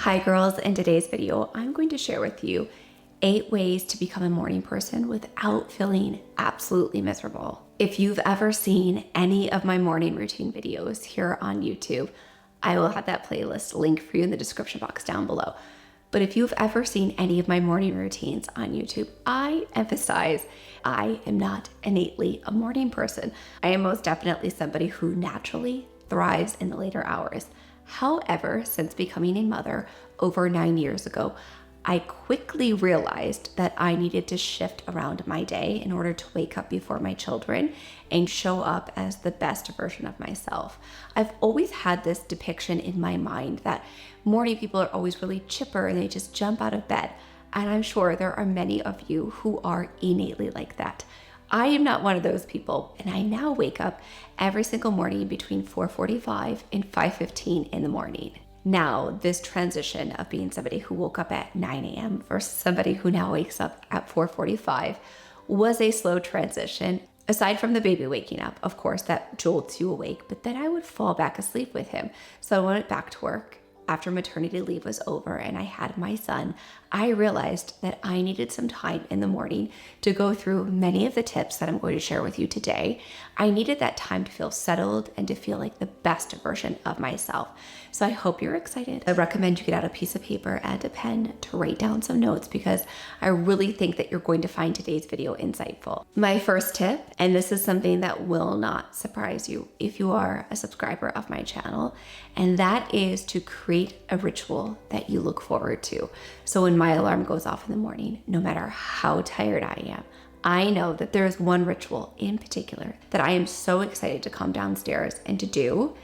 Hi girls, in today's video, I'm going to share with you 8 ways to become a morning person without feeling absolutely miserable. If you've ever seen any of my morning routine videos here on YouTube, I will have that playlist linked for you in the description box down below. But if you've ever seen any of my morning routines on YouTube, I emphasize I am not innately a morning person. I am most definitely somebody who naturally thrives in the later hours. However, since becoming a mother over 9 years ago, I quickly realized that I needed to shift around my day in order to wake up before my children and show up as the best version of myself. I've always had this depiction in my mind that morning people are always really chipper and they just jump out of bed. And I'm sure there are many of you who are innately like that. I am not one of those people, and I now wake up every single morning between 4:45 and 5:15 in the morning. Now, this transition of being somebody who woke up at 9 a.m. versus somebody who now wakes up at 4:45 was a slow transition. Aside from the baby waking up, of course, that jolts you awake, but then I would fall back asleep with him. So I went back to work. After maternity leave was over and I had my son, I realized that I needed some time in the morning to go through many of the tips that I'm going to share with you today. I needed that time to feel settled and to feel like the best version of myself. So I hope you're excited. I recommend you get out a piece of paper and a pen to write down some notes because I really think that you're going to find today's video insightful. My first tip, and this is something that will not surprise you if you are a subscriber of my channel, and that is to create a ritual that you look forward to. So when my alarm goes off in the morning, no matter how tired I am, I know that there is one ritual in particular that I am so excited to come downstairs and to do.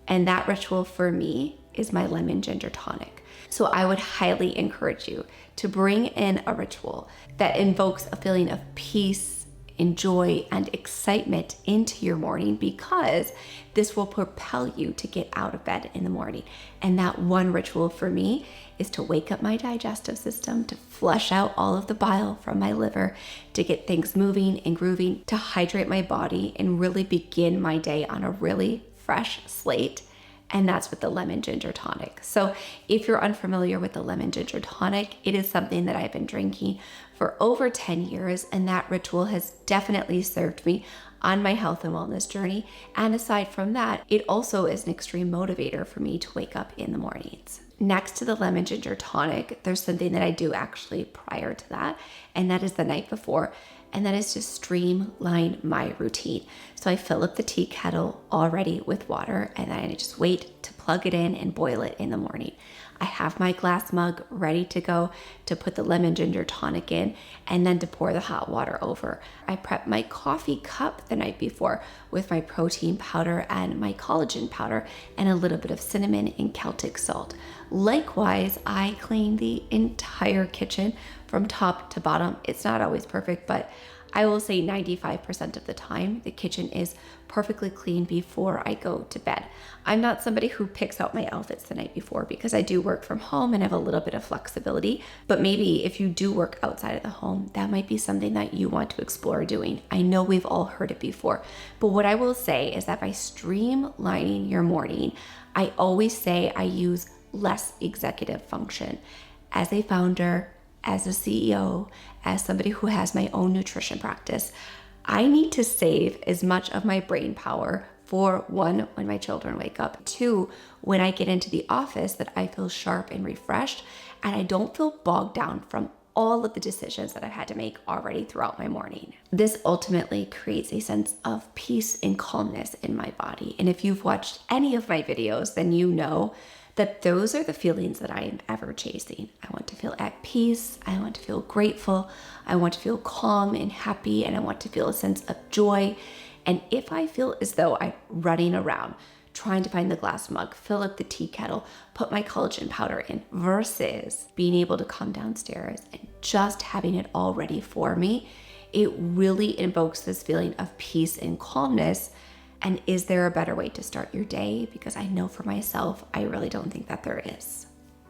And that ritual for me is my lemon ginger tonic. So I would highly encourage you to bring in a ritual that invokes a feeling of peace, and joy and excitement into your morning, because this will propel you to get out of bed in the morning. And that one ritual for me is to wake up my digestive system, to flush out all of the bile from my liver, to get things moving and grooving, to hydrate my body and really begin my day on a really fresh slate. And that's with the lemon ginger tonic. So if you're unfamiliar with the lemon ginger tonic, it is something that I've been drinking for over 10 years, and that ritual has definitely served me on my health and wellness journey. And aside from that, it also is an extreme motivator for me to wake up in the mornings. Next to the lemon ginger tonic, there's something that I do actually prior to that, and that is the night before. And that is to streamline my routine. So I fill up the tea kettle already with water, and then I just wait to plug it in and boil it in the morning. I have my glass mug ready to go to put the lemon ginger tonic in and then to pour the hot water over. I prep my coffee cup the night before with my protein powder and my collagen powder and a little bit of cinnamon and Celtic salt. Likewise, I clean the entire kitchen from top to bottom. It's not always perfect, but I will say 95% of the time, the kitchen is perfectly clean before I go to bed. I'm not somebody who picks out my outfits the night before because I do work from home and have a little bit of flexibility. But maybe if you do work outside of the home, that might be something that you want to explore doing. I know we've all heard it before, but what I will say is that by streamlining your morning, I always say I use less executive function. As a founder, as a CEO, as somebody who has my own nutrition practice, I need to save as much of my brain power for one, when my children wake up, two, when I get into the office, that I feel sharp and refreshed and I don't feel bogged down from all of the decisions that I've had to make already throughout my morning. This ultimately creates a sense of peace and calmness in my body. And if you've watched any of my videos, then you know that those are the feelings that I am ever chasing. I want to feel at peace. I want to feel grateful. I want to feel calm and happy, and I want to feel a sense of joy. And if I feel as though I'm running around trying to find the glass mug, fill up the tea kettle, put my collagen powder in, versus being able to come downstairs and just having it all ready for me, it really invokes this feeling of peace and calmness. And is there a better way to start your day? Because I know for myself, I really don't think that there is.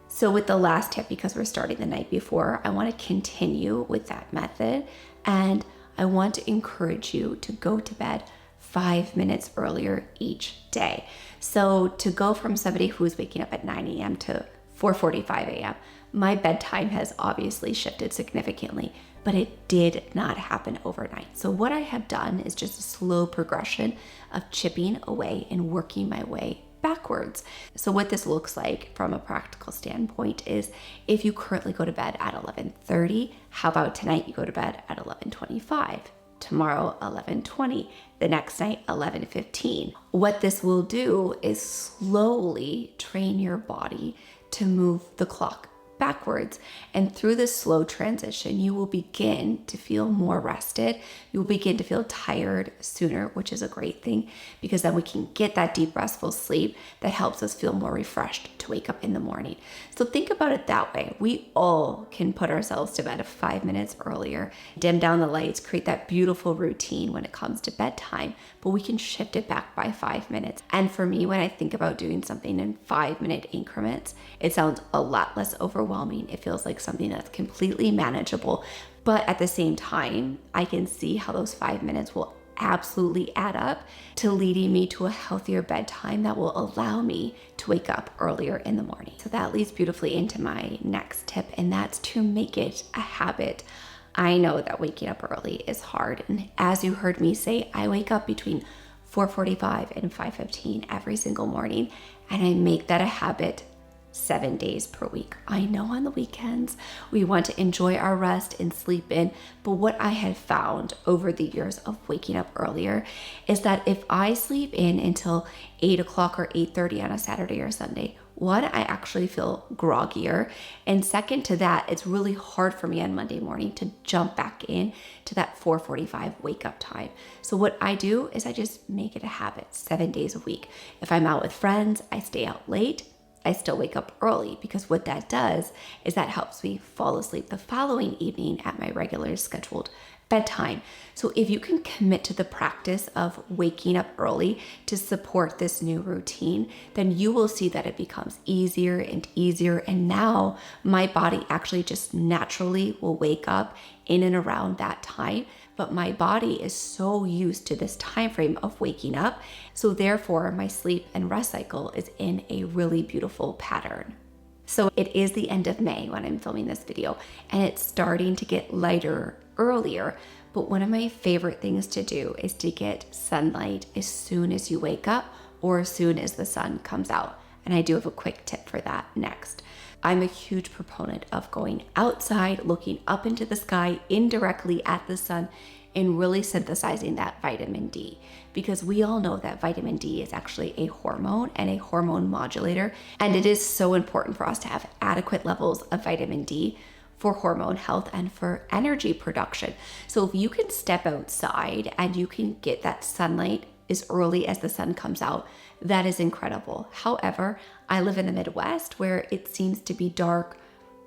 So with the last tip, because we're starting the night before, I want to continue with that method. And I want to encourage you to go to bed 5 minutes earlier each day. So to go from somebody who's waking up at 9 a.m. to 4:45 a.m. My bedtime has obviously shifted significantly, but it did not happen overnight. So what I have done is just a slow progression of chipping away and working my way backwards. So what this looks like from a practical standpoint is, if you currently go to bed at 11:30, how about tonight you go to bed at 11:25? Tomorrow 11:20, the next night 11:15. What this will do is slowly train your body to move the clock backwards. And through this slow transition, you will begin to feel more rested. You will begin to feel tired sooner, which is a great thing, because then we can get that deep, restful sleep that helps us feel more refreshed to wake up in the morning. So think about it that way. We all can put ourselves to bed 5 minutes earlier, dim down the lights, create that beautiful routine when it comes to bedtime, but we can shift it back by 5 minutes. And for me, when I think about doing something in 5-minute increments, it sounds a lot less overwhelming. It feels like something that's completely manageable, but at the same time, I can see how those 5 minutes will absolutely add up to leading me to a healthier bedtime that will allow me to wake up earlier in the morning. So that leads beautifully into my next tip, and that's to make it a habit. I know that waking up early is hard, and as you heard me say, I wake up between 4:45 and 5:15 every single morning, and I make that a habit 7 days per week. I know on the weekends we want to enjoy our rest and sleep in, but what I have found over the years of waking up earlier is that if I sleep in until 8 o'clock or 8:30 on a Saturday or Sunday, one, I actually feel groggier. And second to that, it's really hard for me on Monday morning to jump back in to that 4:45 wake up time. So what I do is I just make it a habit 7 days a week. If I'm out with friends, I stay out late. I still wake up early, because what that does is that helps me fall asleep the following evening at my regular scheduled bedtime. So if you can commit to the practice of waking up early to support this new routine, then you will see that it becomes easier and easier. And now my body actually just naturally will wake up in and around that time. But my body is so used to this time frame of waking up. So therefore, my sleep and rest cycle is in a really beautiful pattern. So it is the end of May when I'm filming this video, and it's starting to get lighter earlier. But one of my favorite things to do is to get sunlight as soon as you wake up or as soon as the sun comes out. And I do have a quick tip for that next. I'm a huge proponent of going outside, looking up into the sky indirectly at the sun, and really synthesizing that vitamin D, because we all know that vitamin D is actually a hormone and a hormone modulator, and it is so important for us to have adequate levels of vitamin D for hormone health and for energy production. So if you can step outside and you can get that sunlight as early as the sun comes out, that is incredible. However, I live in the Midwest where it seems to be dark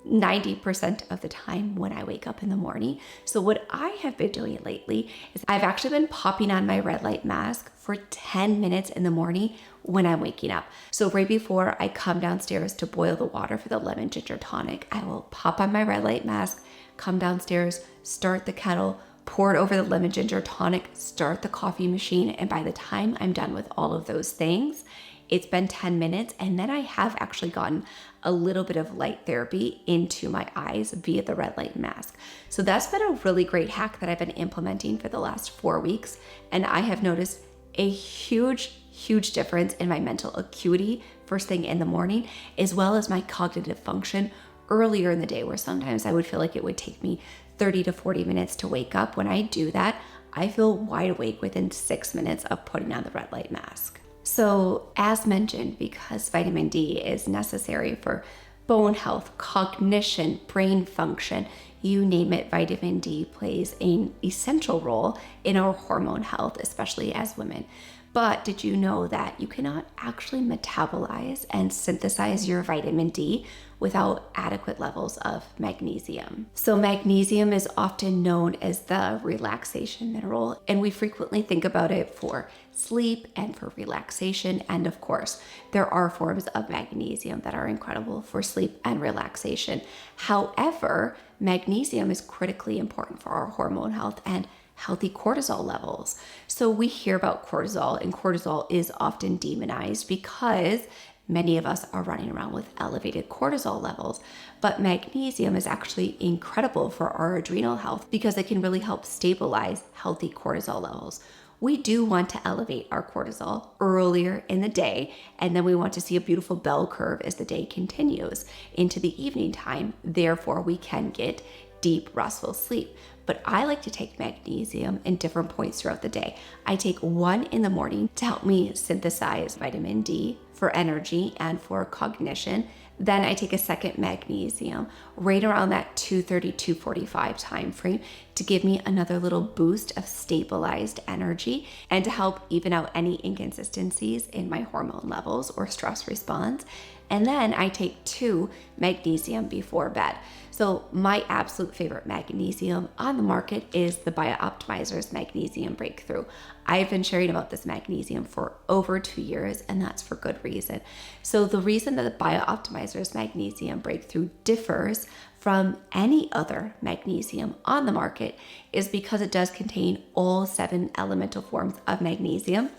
90% of the time when I wake up in the morning. So what I have been doing lately is I've actually been popping on my red light mask for 10 minutes in the morning when I'm waking up. So right before I come downstairs to boil the water for the lemon ginger tonic, I will pop on my red light mask, come downstairs, start the kettle, pour it over the lemon ginger tonic, start the coffee machine, and by the time I'm done with all of those things, it's been 10 minutes, and then I have actually gotten a little bit of light therapy into my eyes via the red light mask. So that's been a really great hack that I've been implementing for the last 4 weeks, and I have noticed a huge difference in my mental acuity first thing in the morning, as well as my cognitive function earlier in the day, where sometimes I would feel like it would take me 30 to 40 minutes to wake up. When I do that, I feel wide awake within 6 minutes of putting on the red light mask. So as mentioned, because vitamin D is necessary for bone health, cognition, brain function, you name it, vitamin D plays an essential role in our hormone health, especially as women. But did you know that you cannot actually metabolize and synthesize your vitamin D without adequate levels of magnesium? So magnesium is often known as the relaxation mineral, and we frequently think about it for sleep and for relaxation. And of course, there are forms of magnesium that are incredible for sleep and relaxation. However, magnesium is critically important for our hormone health and healthy cortisol levels. So we hear about cortisol, and cortisol is often demonized because Many of us are running around with elevated cortisol levels, but magnesium is actually incredible for our adrenal health because it can really help stabilize healthy cortisol levels. We do want to elevate our cortisol earlier in the day, and then we want to see a beautiful bell curve as the day continues into the evening time. Therefore, we can get deep, restful sleep. But I like to take magnesium in different points throughout the day. I take one in the morning to help me synthesize vitamin D for energy and for cognition. Then I take a second magnesium right around that 2:30, 2:45 time frame to give me another little boost of stabilized energy and to help even out any inconsistencies in my hormone levels or stress response. And then I take 2 magnesium before bed. So my absolute favorite magnesium on the market is the BioOptimizer's Magnesium Breakthrough. I've been sharing about this magnesium for over 2 years, and that's for good reason. So the reason that the BioOptimizer's Magnesium Breakthrough differs from any other magnesium on the market is because it does contain all 7 elemental forms of magnesium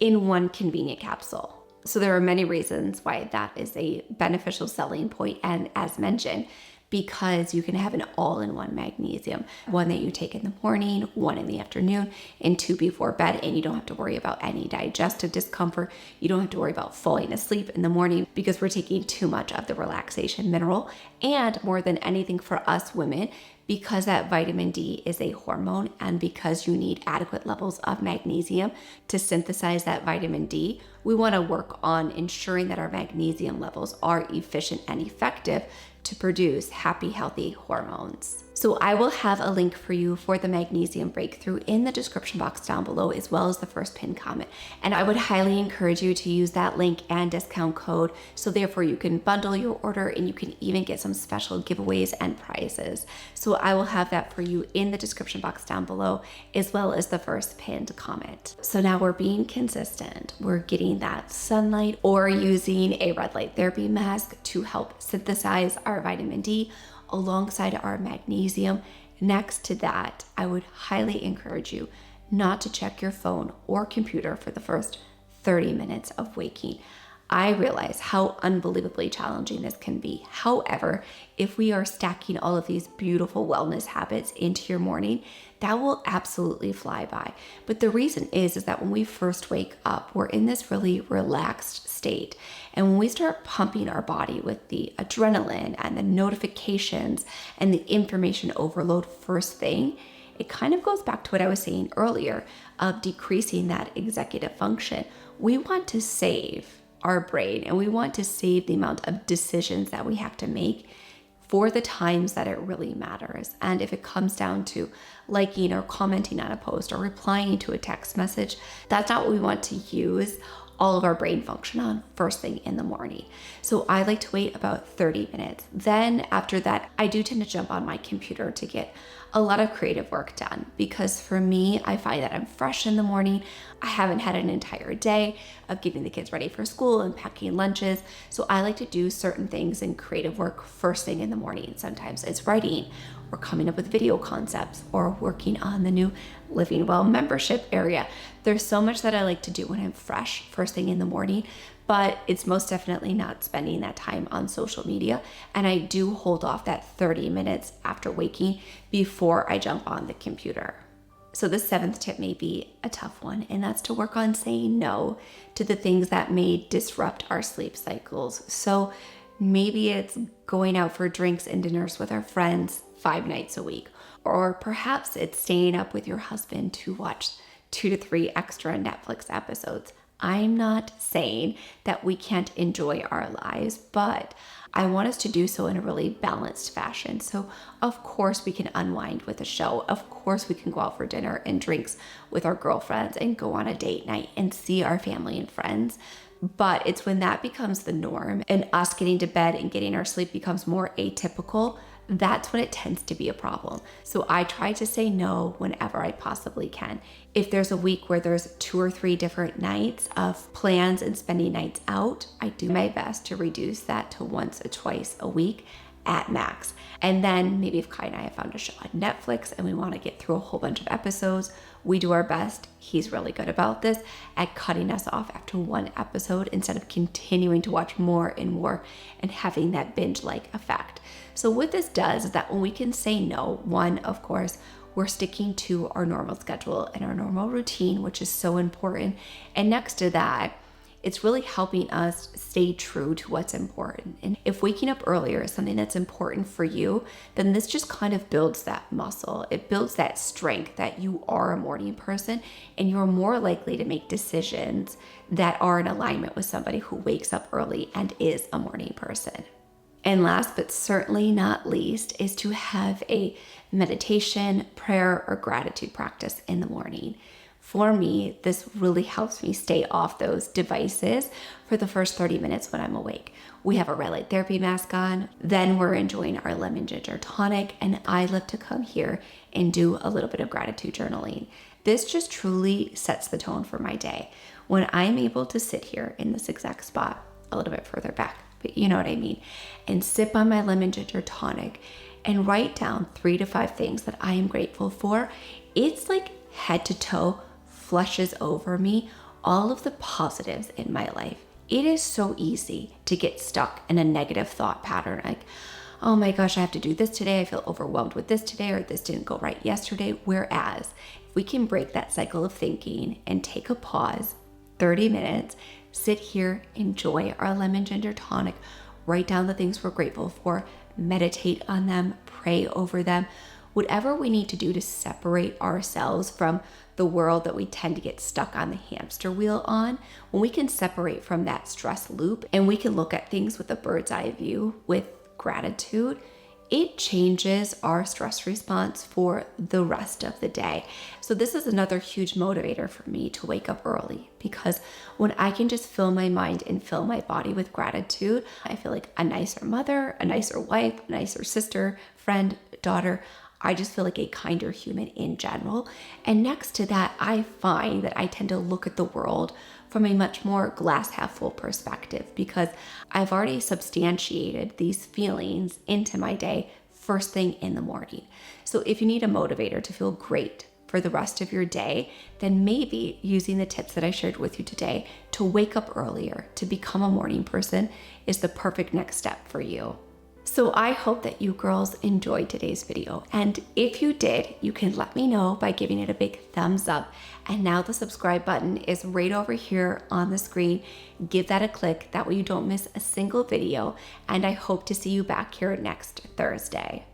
in one convenient capsule. So there are many reasons why that is a beneficial selling point. And as mentioned, because you can have an all-in-one magnesium, one that you take in the morning, one in the afternoon, and 2 before bed, and you don't have to worry about any digestive discomfort. You don't have to worry about falling asleep in the morning because we're taking too much of the relaxation mineral. And more than anything for us women, because that vitamin D is a hormone and because you need adequate levels of magnesium to synthesize that vitamin D, we want to work on ensuring that our magnesium levels are efficient and effective to produce happy, healthy hormones. So I will have a link for you for the Magnesium Breakthrough in the description box down below, as well as the first pinned comment. And I would highly encourage you to use that link and discount code, so therefore you can bundle your order and you can even get some special giveaways and prizes. So I will have that for you in the description box down below, as well as the first pinned comment. So now we're being consistent. We're getting that sunlight or using a red light therapy mask to help synthesize our vitamin D alongside our magnesium. Next to that, I would highly encourage you not to check your phone or computer for the first 30 minutes of waking. I realize how unbelievably challenging this can be. However, if we are stacking all of these beautiful wellness habits into your morning, that will absolutely fly by. But the reason is that when we first wake up, we're in this really relaxed state. And when we start pumping our body with the adrenaline and the notifications and the information overload first thing, it kind of goes back to what I was saying earlier of decreasing that executive function. We want to save our brain and we want to save the amount of decisions that we have to make for the times that it really matters. And if it comes down to liking or commenting on a post or replying to a text message, that's not what we want to use all of our brain function on first thing in the morning. So I like to wait about 30 minutes. Then after that, I do tend to jump on my computer to get a lot of creative work done, because for me, I find that I'm fresh in the morning. I haven't had an entire day of getting the kids ready for school and packing lunches. So I like to do certain things in creative work first thing in the morning. Sometimes it's writing or coming up with video concepts or working on the new Living Well membership area. There's so much that I like to do when I'm fresh first thing in the morning, but it's most definitely not spending that time on social media. And I do hold off that 30 minutes after waking before I jump on the computer. So the 7th tip may be a tough one, and that's to work on saying no to the things that may disrupt our sleep cycles. So maybe it's going out for drinks and dinners with our friends 5 nights a week, or perhaps it's staying up with your husband to watch 2 to 3 extra Netflix episodes. I'm not saying that we can't enjoy our lives, but I want us to do so in a really balanced fashion. So of course we can unwind with a show. Of course we can go out for dinner and drinks with our girlfriends and go on a date night and see our family and friends. But it's when that becomes the norm and us getting to bed and getting our sleep becomes more atypical, that's when it tends to be a problem. So I try to say no whenever I possibly can. If there's a week where there's 2 or 3 different nights of plans and spending nights out, I do my best to reduce that to once or twice a week at max. And then maybe if Kai and I have found a show on Netflix and we want to get through a whole bunch of episodes, we do our best. He's really good about this at cutting us off after one episode instead of continuing to watch more and more and having that binge-like effect. So what this does is that when we can say no, one, of course, we're sticking to our normal schedule and our normal routine, which is so important. And next to that, it's really helping us stay true to what's important. And if waking up earlier is something that's important for you, then this just kind of builds that muscle. It builds that strength that you are a morning person and you're more likely to make decisions that are in alignment with somebody who wakes up early and is a morning person. And last but certainly not least is to have a meditation, prayer, or gratitude practice in the morning. For me, this really helps me stay off those devices for the first 30 minutes when I'm awake. We have a red light therapy mask on, then we're enjoying our lemon ginger tonic, and I love to come here and do a little bit of gratitude journaling. This just truly sets the tone for my day. When I'm able to sit here in this exact spot, a little bit further back, but you know what I mean, and sip on my lemon ginger tonic and write down 3 to 5 things that I am grateful for, it's like head to toe flushes over me all of the positives in my life. It is so easy to get stuck in a negative thought pattern, like, oh my gosh, I have to do this today, I feel overwhelmed with this today, or this didn't go right yesterday. Whereas if we can break that cycle of thinking and take a pause, 30 minutes, sit here, enjoy our lemon ginger tonic, write down the things we're grateful for, meditate on them, pray over them, whatever we need to do to separate ourselves from the world that we tend to get stuck on the hamster wheel on. When we can separate from that stress loop and we can look at things with a bird's eye view with gratitude, it changes our stress response for the rest of the day. So this is another huge motivator for me to wake up early, because when I can just fill my mind and fill my body with gratitude, I feel like a nicer mother, a nicer wife, a nicer sister, friend, daughter. I just feel like a kinder human in general. And next to that, I find that I tend to look at the world from a much more glass half full perspective, because I've already substantiated these feelings into my day first thing in the morning. So if you need a motivator to feel great for the rest of your day, then maybe using the tips that I shared with you today to wake up earlier, to become a morning person, is the perfect next step for you. So I hope that you girls enjoyed today's video. And if you did, you can let me know by giving it a big thumbs up. And now the subscribe button is right over here on the screen. Give that a click. That way you don't miss a single video. And I hope to see you back here next Thursday.